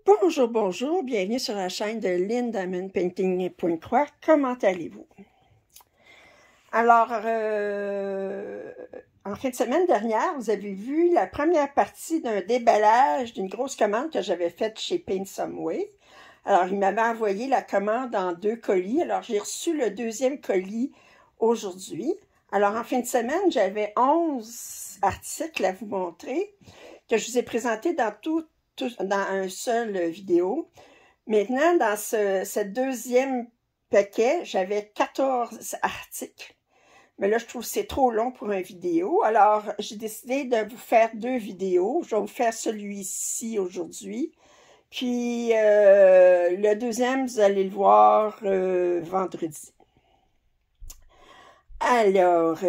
Bonjour, bonjour, bienvenue sur la chaîne de Lynn Diamond Painting .3. Comment allez-vous? Alors, en fin de semaine dernière, vous avez vu la première partie d'un déballage d'une grosse commande que j'avais faite chez Paint Some Way. Alors, il m'avait envoyé la commande en 2 colis. Alors, j'ai reçu le deuxième colis aujourd'hui. Alors, en fin de semaine, j'avais 11 articles à vous montrer que je vous ai présentés dans dans un seul vidéo. Maintenant, dans ce deuxième paquet, j'avais 14 articles. Mais là, je trouve que c'est trop long pour une vidéo. Alors, j'ai décidé de vous faire 2 vidéos. Je vais vous faire celui-ci aujourd'hui. Puis, le deuxième, vous allez le voir vendredi. Alors,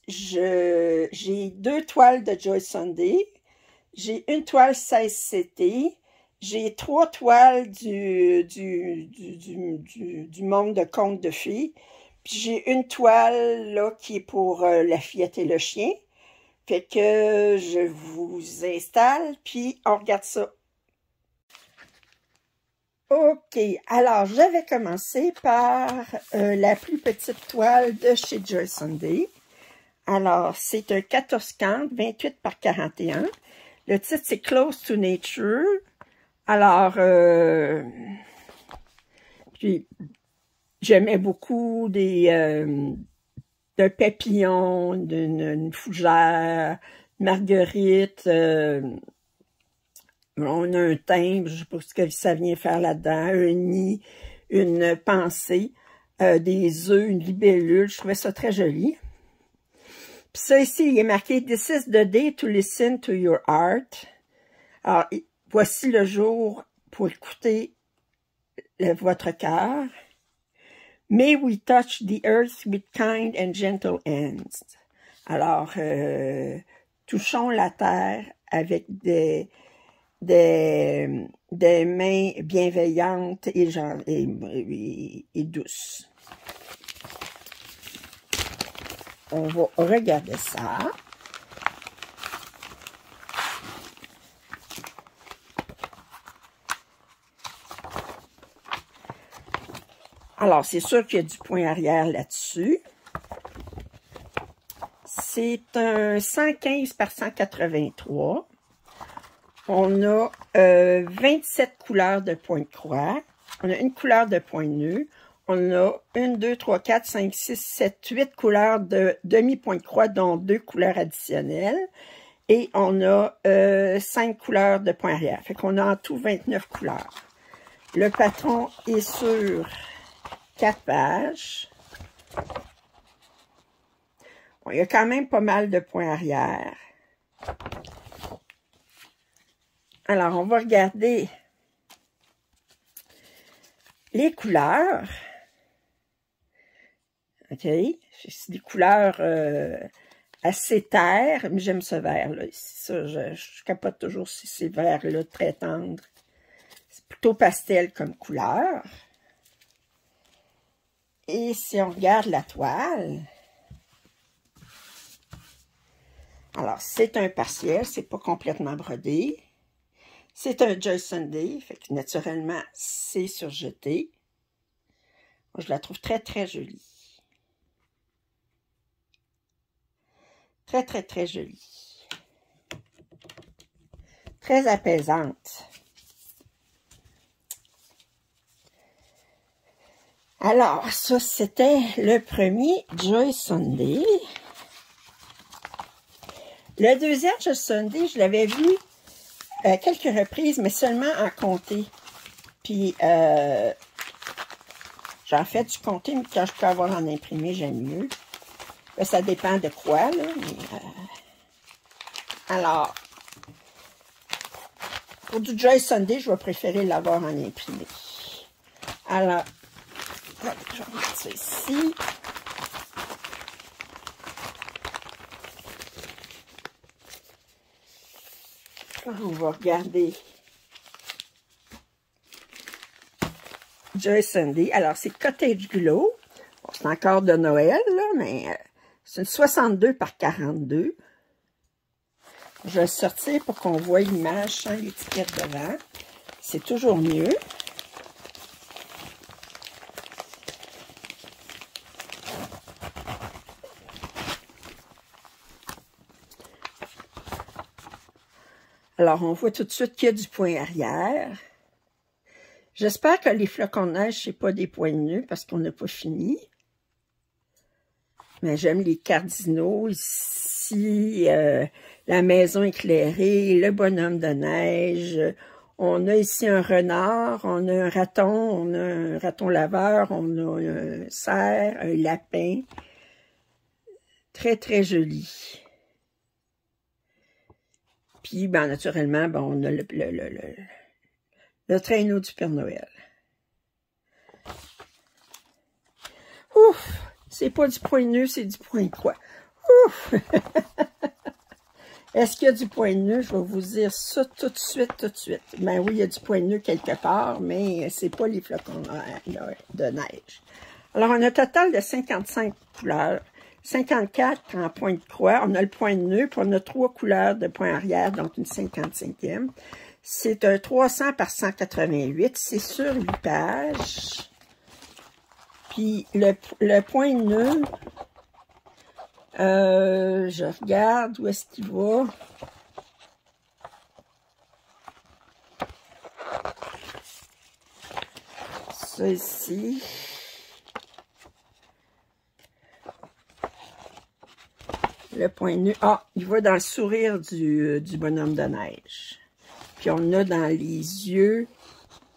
j'ai 2 toiles de Joy Sunday. J'ai une toile 16CT. J'ai 3 toiles du monde de contes de fées. Puis j'ai une toile là qui est pour la fillette et le chien. Fait que je vous installe, puis on regarde ça. OK, alors j'avais commencé par la plus petite toile de chez Joy Sunday. Alors, c'est un 14-50, 28 par 41. Le titre, c'est Close to Nature. Alors, puis, j'aimais beaucoup d'un papillon, d'une fougère, marguerite. On a un timbre, je ne sais pas ce que ça vient faire là-dedans, un nid, une pensée, des œufs, une libellule. Je trouvais ça très joli. Puis ça ici, il est marqué « This is the day to listen to your heart ». Alors, voici le jour pour écouter votre cœur. « May we touch the earth with kind and gentle hands ». Alors, touchons la terre avec des mains bienveillantes et douces. On va regarder ça. Alors, c'est sûr qu'il y a du point arrière là-dessus. C'est un 115 par 183. On a 27 couleurs de point de croix. On a une couleur de point nœud. On a 1, 2, 3, 4, 5, 6, 7, 8 couleurs de demi-point de croix, dont 2 couleurs additionnelles. Et on a 5 couleurs de point arrière. Fait qu'on a en tout 29 couleurs. Le patron est sur 4 pages. Bon, il y a quand même pas mal de points arrière. Alors, on va regarder les couleurs. OK? C'est des couleurs assez terres, mais j'aime ce vert-là. Ça, je capote toujours si ces verts-là très tendres. C'est plutôt pastel comme couleur. Et si on regarde la toile, alors c'est un partiel, c'est pas complètement brodé. C'est un Joy Sunday, fait que naturellement, c'est surjeté. Moi, je la trouve très, très jolie. Très, très, très jolie. Très apaisante. Alors, ça, c'était le premier Joy Sunday. Le deuxième Joy Sunday, je l'avais vu à quelques reprises, mais seulement en comté. Puis, j'en fais du comté, mais quand je peux avoir en imprimé, j'aime mieux. Là, ça dépend de quoi, là. Mais, alors, pour du Joy Sunday, je vais préférer l'avoir en imprimé. Alors, je vais mettre ça ici. On va regarder Joy Sunday. Alors, c'est Cottage Glow. Bon, c'est encore de Noël, là, mais c'est une 62 par 42. Je vais le sortir pour qu'on voie l'image sans l'étiquette devant. C'est toujours mieux. Alors, on voit tout de suite qu'il y a du point arrière. J'espère que les flocons de neige, c'est pas des points de nœud parce qu'on n'a pas fini. Mais j'aime les cardinaux ici, la maison éclairée, le bonhomme de neige. On a ici un renard, on a un raton laveur, on a un cerf, un lapin. Très, très joli. Puis, ben, naturellement, ben, on a le traîneau du Père Noël. Ouf! C'est pas du point nœud, c'est du point croix. Ouf! Est-ce qu'il y a du point nœud? Je vais vous dire ça tout de suite, tout de suite. Ben oui, il y a du point nœud quelque part, mais c'est pas les flocons de neige. Alors, on a un total de 55 couleurs. 54 en point de croix. On a le point de nœud, puis on a 3 couleurs de point arrière, donc une 55e. C'est un 300 par 188. C'est sur 8 pages. Puis le point nœud, je regarde où est-ce qu'il va. Ça ici. Le point nœud. Ah, il va dans le sourire du bonhomme de neige. Puis on a dans les yeux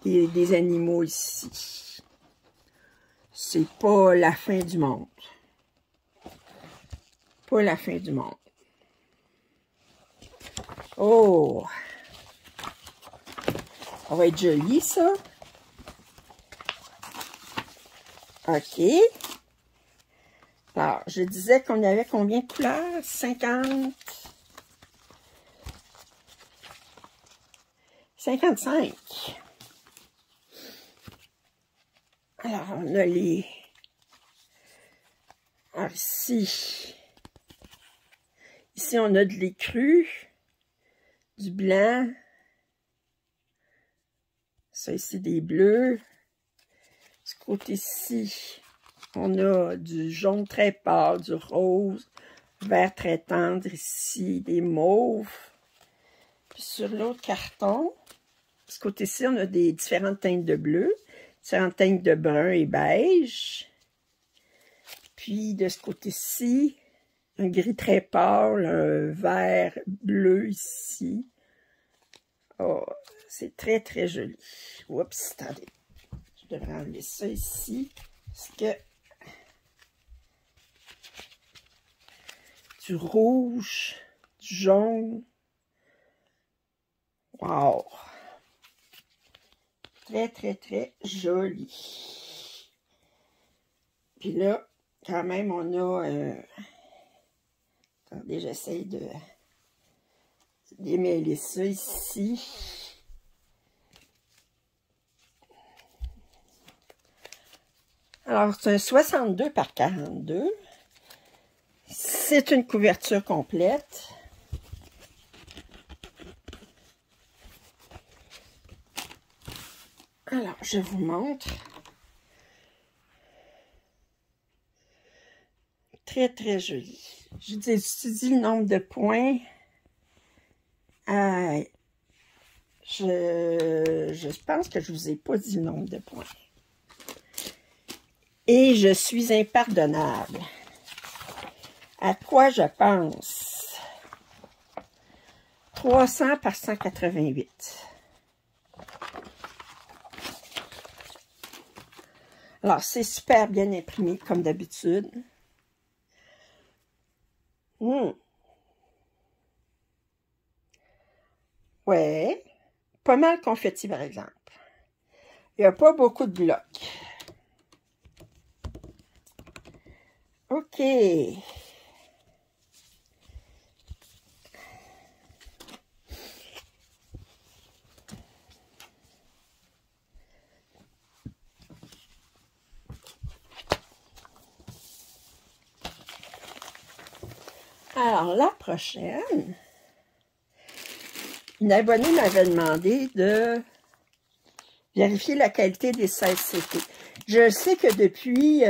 des animaux ici. C'est pas la fin du monde. Pas la fin du monde. Oh! Ça va être joli, ça. OK. Alors, je disais qu'on avait combien de couleurs? 50. 55. Alors, on a les... Alors, ici, on a de l'écru, du blanc. Ça, ici, des bleus. Ce côté-ci, on a du jaune très pâle, du rose, vert très tendre ici, des mauves. Puis sur l'autre carton, de ce côté-ci, on a des différentes teintes de bleu. Différentes teintes de brun et beige. Puis, de ce côté-ci, un gris très pâle, un vert bleu ici. Oh, c'est très, très joli. Oups, attendez. Je devrais enlever ça ici. Parce que du rouge, du jaune. Wow! Très, très, très joli. Puis là, quand même, on a... Attendez, j'essaye de démêler ça ici. Alors, c'est un 62 par 42. C'est une couverture complète. Alors, je vous montre. Très, très joli. Je étudie le nombre de points. Je pense que je ne vous ai pas dit le nombre de points. Et je suis impardonnable. À quoi je pense? 300 par 188. Alors, c'est super bien imprimé, comme d'habitude. Ouais. Pas mal confetti, par exemple. Il n'y a pas beaucoup de blocs. OK. Alors, la prochaine, Une abonnée m'avait demandé de vérifier la qualité des 16CT. Je sais que depuis,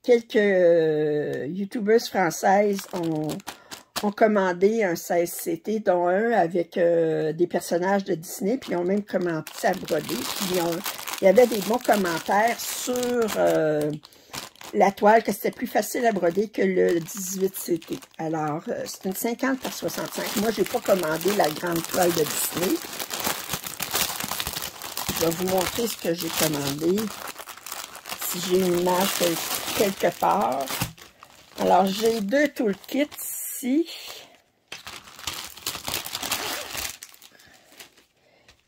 quelques youtubeuses françaises ont commandé un 16CT, dont un avec des personnages de Disney, puis ils ont même commencé à broder. Puis il y avait des bons commentaires sur la toile, que c'était plus facile à broder que le 18CT. Alors, c'est une 50 par 65. Moi, j'ai pas commandé la grande toile de Disney. Je vais vous montrer ce que j'ai commandé. Si j'ai une image quelque part. Alors, j'ai 2 toolkits ici.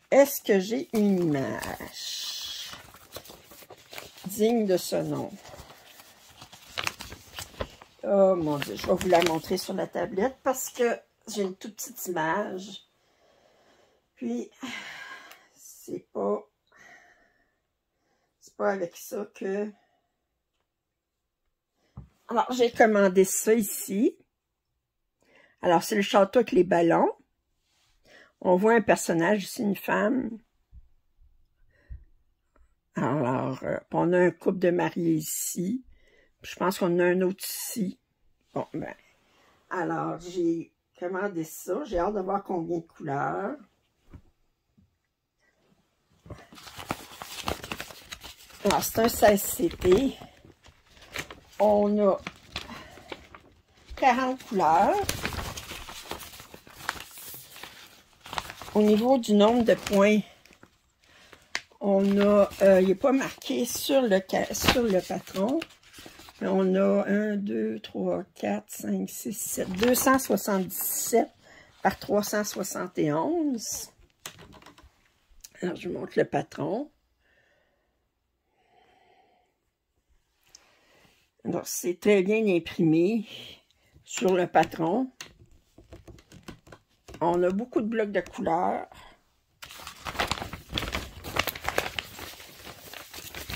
Est-ce que j'ai une image digne de ce nom? Oh mon Dieu, je vais vous la montrer sur la tablette parce que j'ai une toute petite image. Puis, c'est pas avec ça que... Alors, j'ai commandé ça ici. Alors, c'est le château avec les ballons. On voit un personnage ici, une femme. Alors, on a un couple de mariés ici. Je pense qu'on a un autre ici. Bon, ben, alors, j'ai commandé ça. J'ai hâte de voir combien de couleurs. Alors, c'est un 16CT. On a 40 couleurs. Au niveau du nombre de points, on a, il n'est pas marqué sur le patron, mais on a 1, 2, 3, 4, 5, 6, 7, 277 par 371. Alors, je vous montre le patron. Alors, c'est très bien imprimé sur le patron. On a beaucoup de blocs de couleurs.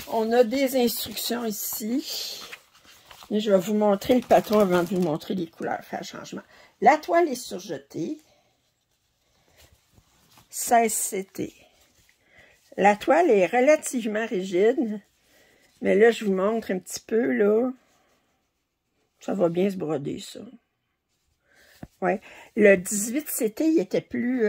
On a des instructions ici. Et je vais vous montrer le patron avant de vous montrer les couleurs, faire changement. La toile est surjetée. 16CT. La toile est relativement rigide. Mais là, je vous montre un petit peu, là. Ça va bien se broder, ça. Ouais. Le 18CT, il était plus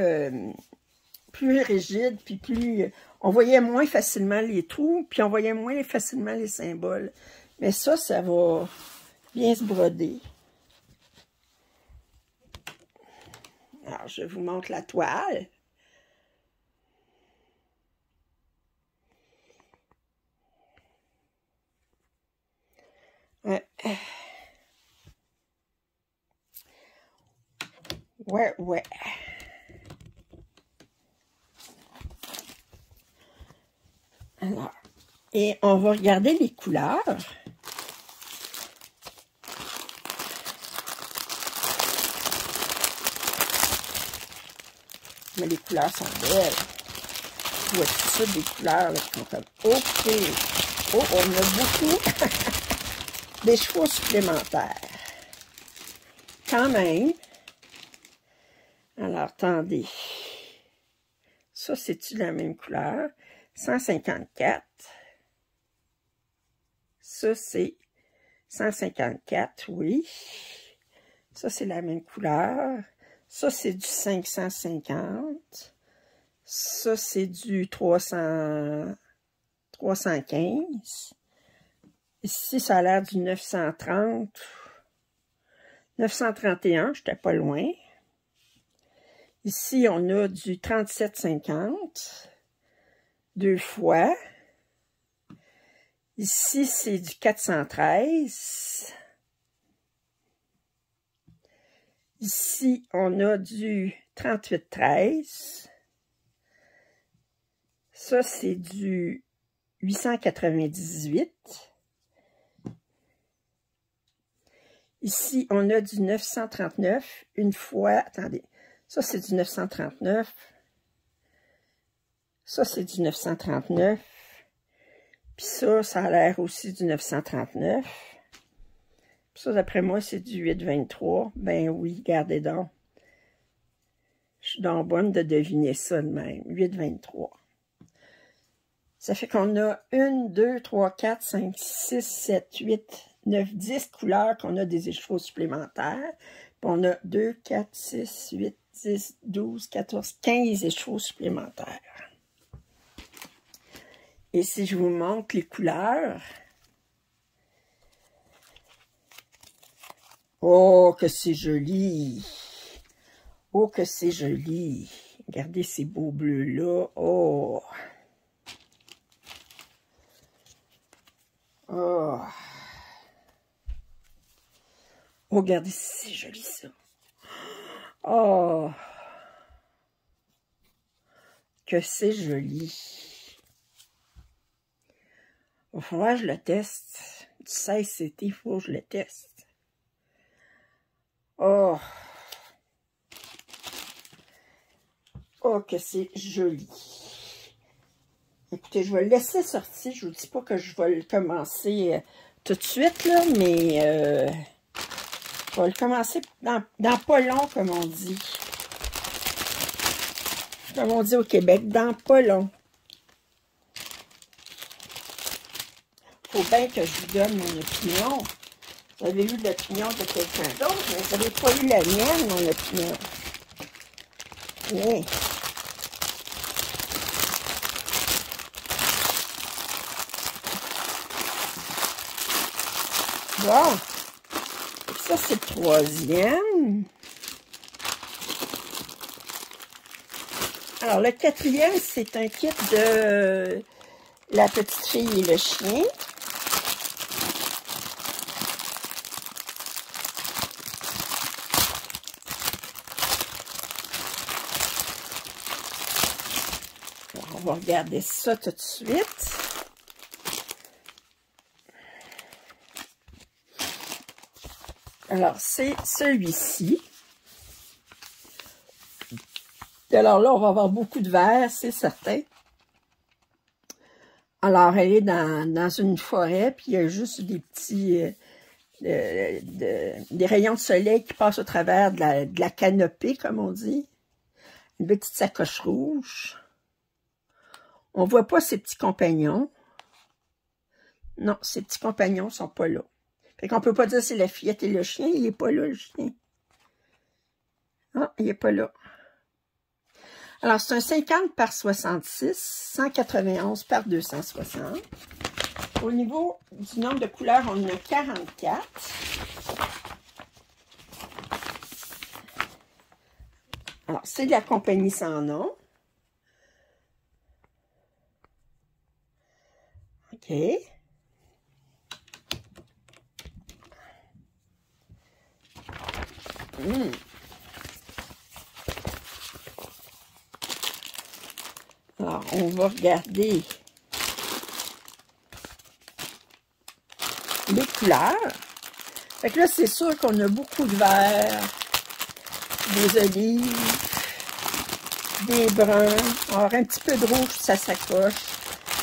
rigide, puis plus... On voyait moins facilement les trous, puis on voyait moins facilement les symboles. Mais ça va bien se broder. Alors, je vous montre la toile. Ouais. Alors, et on va regarder les couleurs. Mais les couleurs sont belles. Je vois tout ça, des couleurs là, qui sont comme OK. Oh, on a beaucoup des chevaux supplémentaires. Quand même. Alors, attendez. Ça, c'est-tu la même couleur? 154. Ça, c'est 154, oui. Ça, c'est la même couleur. Ça, c'est du 550. Ça, c'est du 315. Ici, ça a l'air du 930. 931, j'étais pas loin. Ici, on a du 37,50, 2 fois. Ici, c'est du 413. Ici, on a du 38,13. Ça, c'est du 898. Ici, on a du 939. Une fois, attendez, ça, c'est du 939. Ça, c'est du 939. Puis ça a l'air aussi du 939. Ça, d'après moi, c'est du 823. Ben oui, regardez donc. suis donc bonne de deviner ça de même. 8, 23. Ça fait qu'on a 1, 2, 3, 4, 5, 6, 7, 8, 9, 10 couleurs qu'on a des écheveaux supplémentaires. Puis on a 2, 4, 6, 8, 10, 12, 14, 15 écheveaux supplémentaires. Et si je vous montre les couleurs... Oh, que c'est joli! Oh, que c'est joli! Regardez ces beaux bleus-là. Oh! Oh! Oh, regardez, c'est joli, ça! Oh! Que c'est joli! Il va falloir que je le teste. Du 16 CT, il faut que je le teste. Oh! Oh, que c'est joli! Écoutez, je vais le laisser sortir. Je ne vous dis pas que je vais le commencer tout de suite, là, mais je vais le commencer dans pas long, comme on dit. Comme on dit au Québec, dans pas long. Faut bien que je vous donne mon opinion. Vous avez eu l'opinion de quelqu'un d'autre, mais vous n'avez pas eu la mienne, mon opinion. Oui. Bon. Ça, c'est le troisième. Alors, le quatrième, c'est un kit de La petite fille et le chien. Alors, on va regarder ça tout de suite. Alors, c'est celui-ci. Alors là, on va avoir beaucoup de verre, c'est certain. Alors, elle est dans une forêt, puis il y a juste des petits... des rayons de soleil qui passent au travers de la canopée, comme on dit. Une petite sacoche rouge. On ne voit pas ses petits compagnons. Non, ses petits compagnons ne sont pas là. Fait qu'on peut pas dire c'est la fillette et le chien. Il n'est pas là, le chien. Ah, il n'est pas là. Alors, c'est un 50 par 66, 191 par 260. Au niveau du nombre de couleurs, on en a 44. Alors, c'est de la compagnie sans nom. OK. Alors, on va regarder les couleurs. Fait que là, c'est sûr qu'on a beaucoup de verts, des olives, des bruns. On va avoir un petit peu de rouge, ça s'accroche.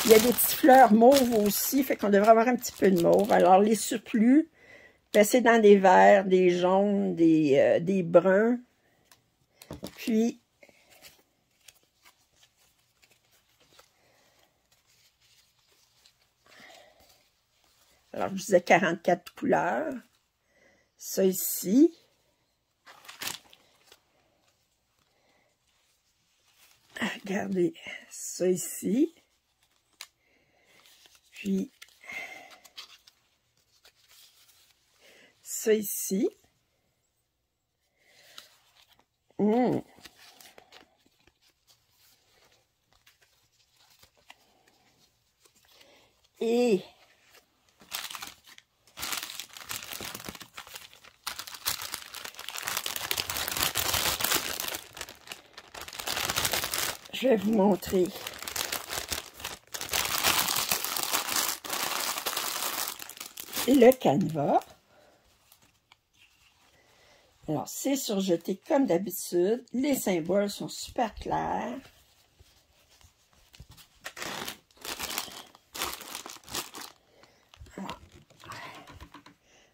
Il y a des petites fleurs mauves aussi, fait qu'on devrait avoir un petit peu de mauve. Alors, les surplus, ben, c'est dans des verts, des jaunes, des bruns. Puis, alors, je disais 44 couleurs. Ça ici. Regardez, ça ici. Puis, ça ici. Et je vais vous montrer le canevas. Alors, c'est surjeté comme d'habitude. Les symboles sont super clairs. Alors,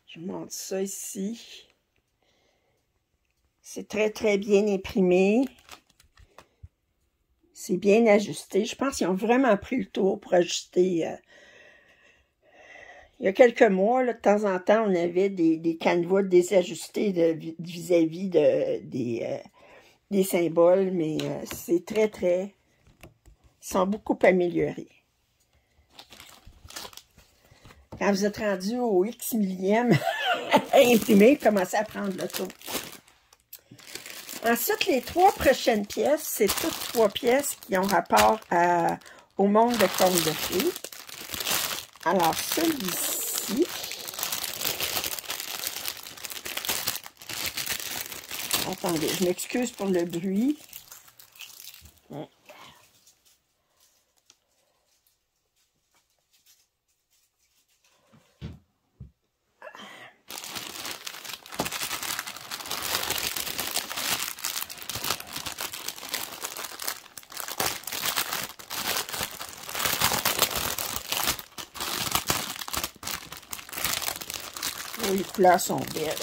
je vous montre ça ici. C'est très, très bien imprimé. C'est bien ajusté. Je pense qu'ils ont vraiment pris le tour pour ajuster. Il y a quelques mois, là, de temps en temps, on avait des canevas désajustés vis-à-vis des symboles, mais c'est très... Ils sont beaucoup améliorés. Quand vous êtes rendu au X millième imprimé, commencez à prendre le tour. Ensuite, les 3 prochaines pièces, c'est toutes 3 pièces qui ont rapport au monde de contes de fées. Alors, celui-ci, attendez, je m'excuse pour le bruit. Les couleurs sont belles.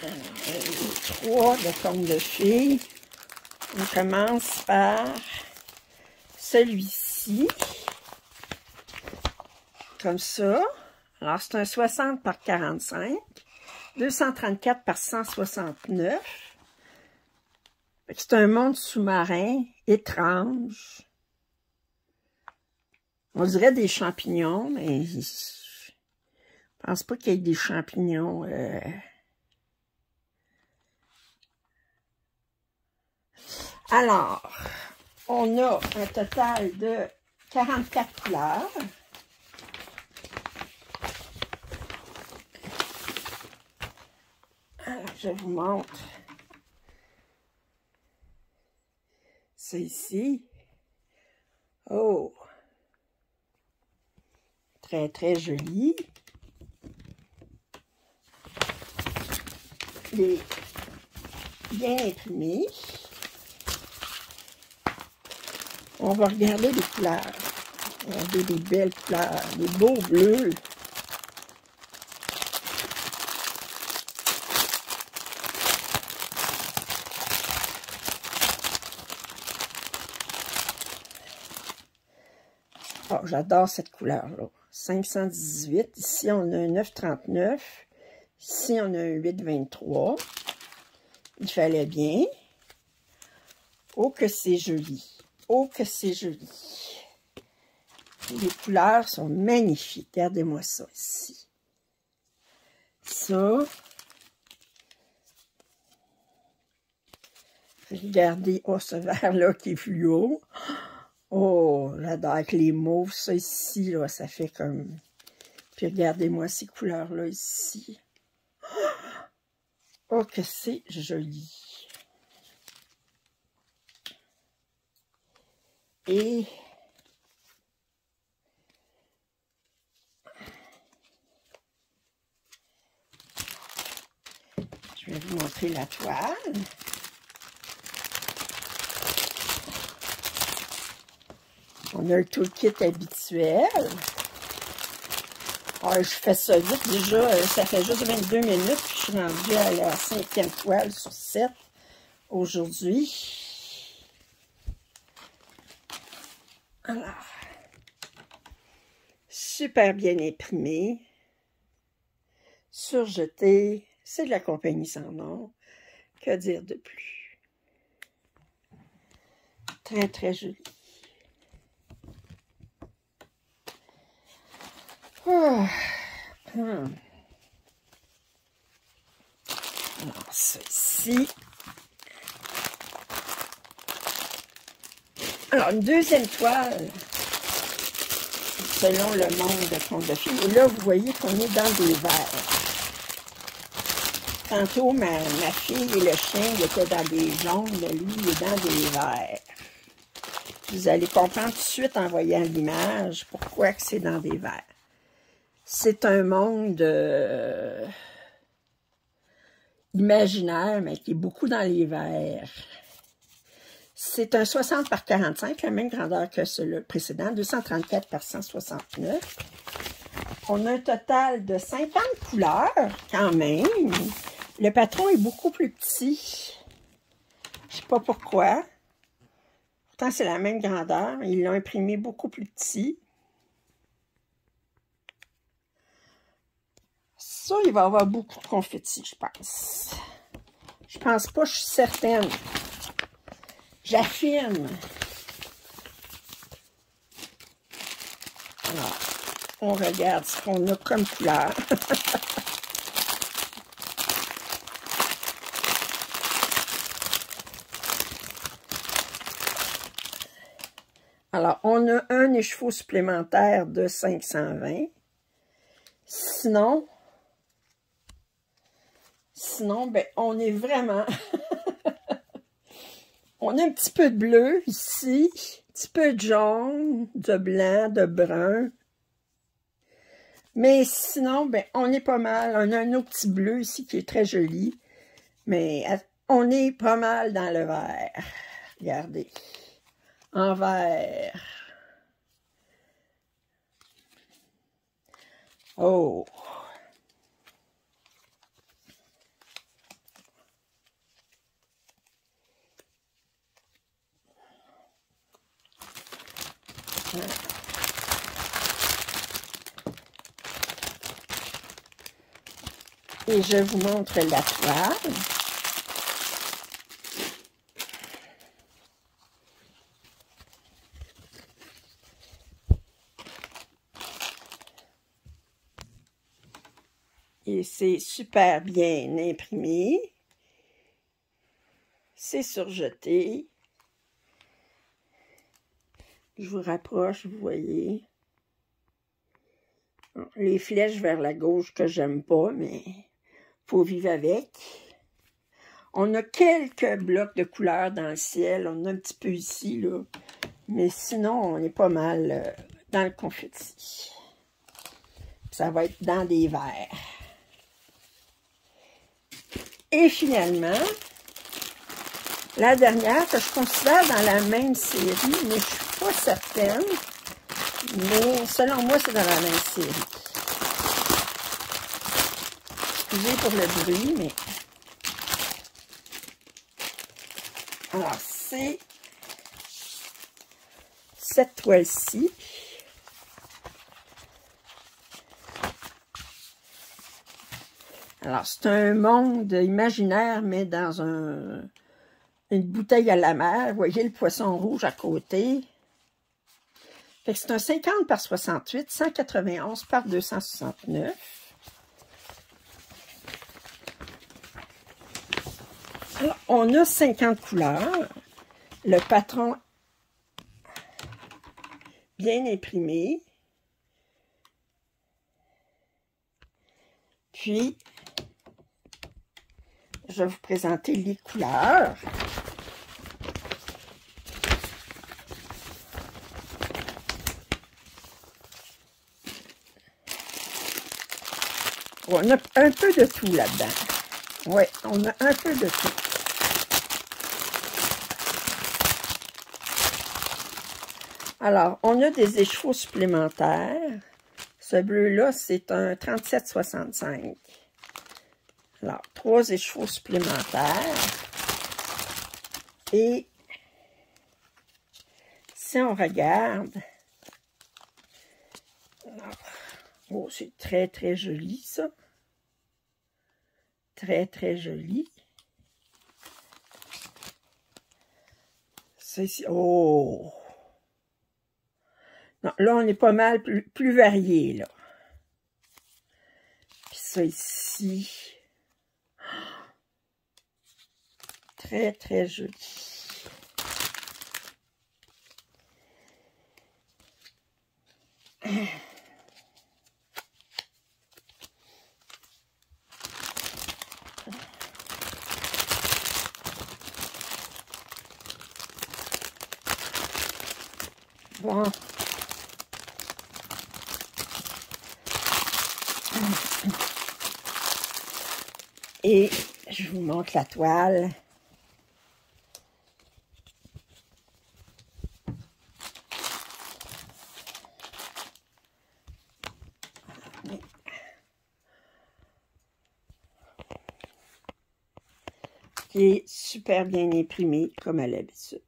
Les 3 de contes de fées. On commence par celui-ci. Comme ça. Alors, c'est un 60 par 45. 234 par 169. C'est un monde sous-marin étrange. On dirait des champignons, mais je pense pas qu'il y ait des champignons. Alors, on a un total de 44 couleurs. Alors, je vous montre ça ici. Oh! Très joli. Les bien imprimés. On va regarder les couleurs. Regardez des belles couleurs, des beaux bleus. Oh, j'adore cette couleur-là. 518. Ici, on a un 939. Ici, on a un 823. Il fallait bien. Oh, que c'est joli. Oh, que c'est joli. Les couleurs sont magnifiques. Regardez-moi ça ici. Ça. Regardez, oh, ce vert-là qui est fluo. Oh, j'adore avec les mauves, ça ici, là, ça fait comme... Puis regardez-moi ces couleurs-là ici. Oh, que c'est joli. Et... je vais vous montrer la toile. On a le toolkit habituel. Alors, je fais ça vite. Déjà, ça fait juste 22 minutes. Puis je suis rendue à la 5e toile sur 7 aujourd'hui. Alors, super bien imprimé. Surjeté. C'est de la compagnie sans nom. Que dire de plus? Très joli. Alors, ceci. Alors, une deuxième toile, selon le monde de contes de fées. Et là, vous voyez qu'on est dans des verres. Tantôt, ma fille et le chien ils étaient dans des jaunes, mais lui, il est dans des verres. Vous allez comprendre tout de suite en voyant l'image pourquoi que c'est dans des verres. C'est un monde imaginaire, mais qui est beaucoup dans les verres. C'est un 60 par 45, la même grandeur que celui précédent, 234 par 169. On a un total de 50 couleurs, quand même. Le patron est beaucoup plus petit. Je sais pas pourquoi. Pourtant, c'est la même grandeur. Ils l'ont imprimé beaucoup plus petit. Ça, il va y avoir beaucoup de confettis, je pense. Je pense pas, je suis certaine. J'affirme. Alors, on regarde ce qu'on a comme couleur. Alors, on a un écheveau supplémentaire de 520. Sinon, ben, on est vraiment... On a un petit peu de bleu ici, un petit peu de jaune, de blanc, de brun. Mais sinon, ben, on est pas mal. On a un autre petit bleu ici qui est très joli. Mais on est pas mal dans le vert. Regardez. En vert. Oh! Et je vous montre la toile. Et c'est super bien imprimé. C'est surjeté. Je vous rapproche, vous voyez. Les flèches vers la gauche que j'aime pas, mais faut vivre avec. On a quelques blocs de couleurs dans le ciel. On a un petit peu ici, là. Mais sinon, on est pas mal dans le confetti. Ça va être dans des verres. Et finalement, la dernière que je considère dans la même série, mais je suis pas certaine. Mais selon moi, c'est dans la même série. Excusez pour le bruit, mais... Alors, c'est cette toile-ci. Alors, c'est un monde imaginaire, mais dans une bouteille à la mer. Vous voyez le poisson rouge à côté. Fait que c'est un 50 par 68, 191 par 269. Alors, on a 50 couleurs. Le patron bien imprimé. Puis, je vais vous présenter les couleurs. On a un peu de tout là-dedans. Oui, on a un peu de tout. Alors, on a des écheveaux supplémentaires. Ce bleu-là, c'est un 37,65. Alors, 3 écheveaux supplémentaires. Et si on regarde... Oh, c'est très, très joli, ça. Très, très joli. C'est ici. Oh! Non, là, on est pas mal plus varié, là. Puis ça ici. Très, très joli. Bon. Et je vous montre la toile. qui est super bien imprimé, comme à l'habitude.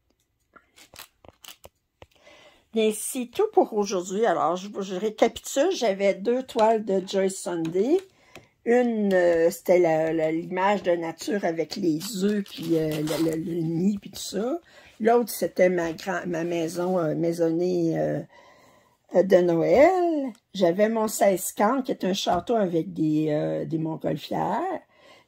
Bien, c'est tout pour aujourd'hui. Alors, je récapitule. J'avais 2 toiles de Joyce Sunday. Une, c'était l'image de nature avec les œufs, puis le nid, puis tout ça. L'autre, c'était ma maison maisonnée de Noël. J'avais mon 16-camp, qui est un château avec des montgolfières.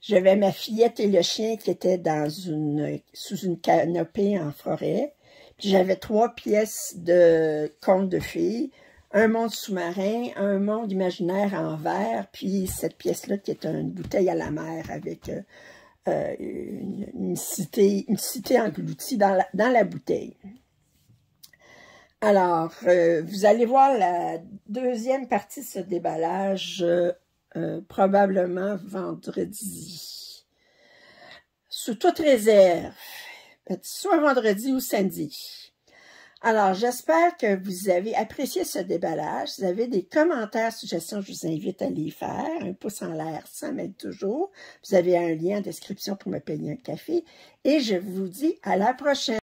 J'avais ma fillette et le chien qui étaient sous une canopée en forêt. Puis j'avais 3 pièces de contes de fées, un monde sous-marin, un monde imaginaire en verre, puis cette pièce-là qui est une bouteille à la mer avec une cité engloutie dans la bouteille. Alors, vous allez voir la deuxième partie de ce déballage probablement vendredi. Sous toute réserve, soit vendredi ou samedi. Alors, j'espère que vous avez apprécié ce déballage. Si vous avez des commentaires, suggestions, je vous invite à les faire. Un pouce en l'air, ça m'aide toujours. Vous avez un lien en description pour me payer un café. Et je vous dis à la prochaine.